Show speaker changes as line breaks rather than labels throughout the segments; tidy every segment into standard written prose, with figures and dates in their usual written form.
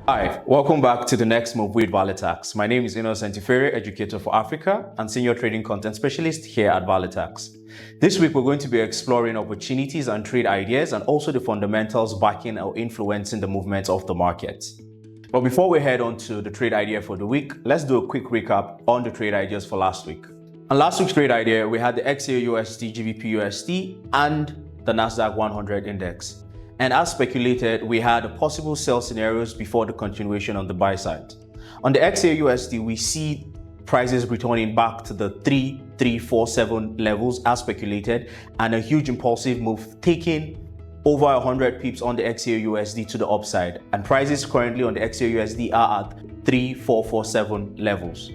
Hi, welcome back to the next move with Valetax. My name is Innocent Ifere, educator for Africa and senior trading content specialist here at Valetax. This week, we're going to be exploring opportunities and trade ideas and also the fundamentals backing or influencing the movements of the market. But before we head on to the trade idea for the week, let's do a quick recap on the trade ideas for last week. On last week's trade idea, we had the XAUUSD, GBPUSD, and the Nasdaq 100 index. And as speculated, we had possible sell scenarios before the continuation on the buy side. On the XAUUSD, we see prices returning back to the 3,347 levels as speculated, and a huge impulsive move taking over 100 pips on the XAUUSD to the upside. And prices currently on the XAUUSD are at 3,447 levels.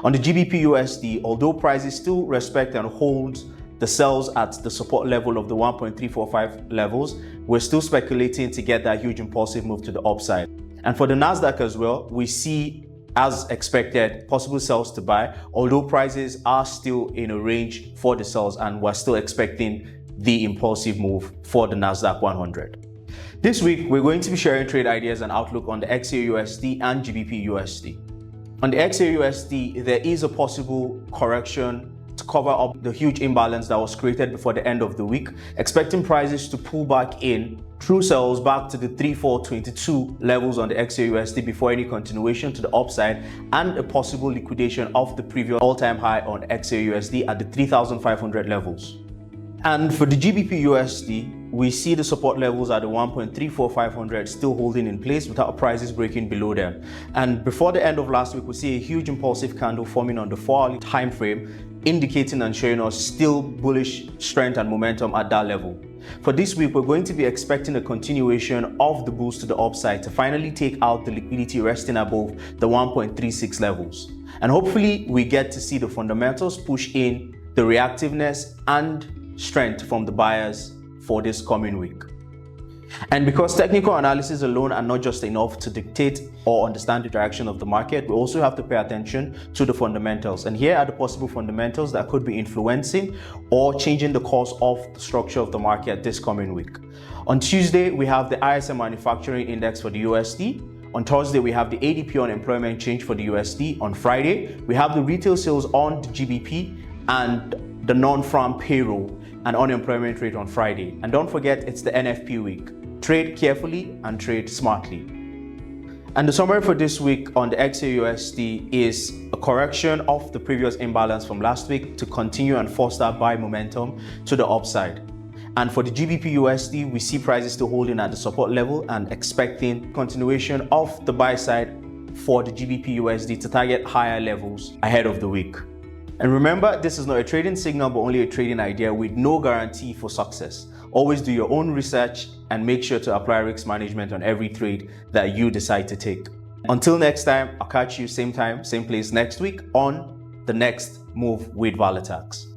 On the GBPUSD, although prices still respect and hold the sells at the support level of the 1.345 levels, we're still speculating to get that huge impulsive move to the upside. And for the Nasdaq as well, we see, as expected, possible sells to buy, although prices are still in a range for the sells, and we're still expecting the impulsive move for the Nasdaq 100. This week, we're going to be sharing trade ideas and outlook on the XAUUSD and GBPUSD. On the XAUUSD, there is a possible correction to cover up the huge imbalance that was created before the end of the week, expecting prices to pull back in through sells back to the 3,422 levels on the XAUUSD before any continuation to the upside, and a possible liquidation of the previous all-time high on XAUUSD at the 3,500 levels. And for the GBPUSD, we see the support levels at the 1.34500 still holding in place without prices breaking below them. And before the end of last week, we see a huge impulsive candle forming on the 4-hourly time frame, indicating and showing us still bullish strength and momentum at that level. For this week, we're going to be expecting a continuation of the bulls to the upside to finally take out the liquidity resting above the 1.36 levels. And hopefully we get to see the fundamentals push in the reactiveness and strength from the buyers for this coming week. And because technical analysis alone are not just enough to dictate or understand the direction of the market, we also have to pay attention to the fundamentals. And here are the possible fundamentals that could be influencing or changing the course of the structure of the market this coming week. On Tuesday, we have the ISM Manufacturing Index for the USD. On Thursday, we have the ADP Unemployment Change for the USD. On Friday, we have the retail sales on the GBP and the non-farm payroll and unemployment rate on Friday. And don't forget, it's the NFP week. Trade carefully and trade smartly. And the summary for this week on the XAUUSD is a correction of the previous imbalance from last week to continue and foster buy momentum to the upside. And for the GBPUSD, we see prices still holding at the support level and expecting continuation of the buy side for the GBPUSD to target higher levels ahead of the week. And remember, this is not a trading signal, but only a trading idea with no guarantee for success. Always do your own research and make sure to apply risk management on every trade that you decide to take. Until next time, I'll catch you same time, same place next week on the next move with Valetax.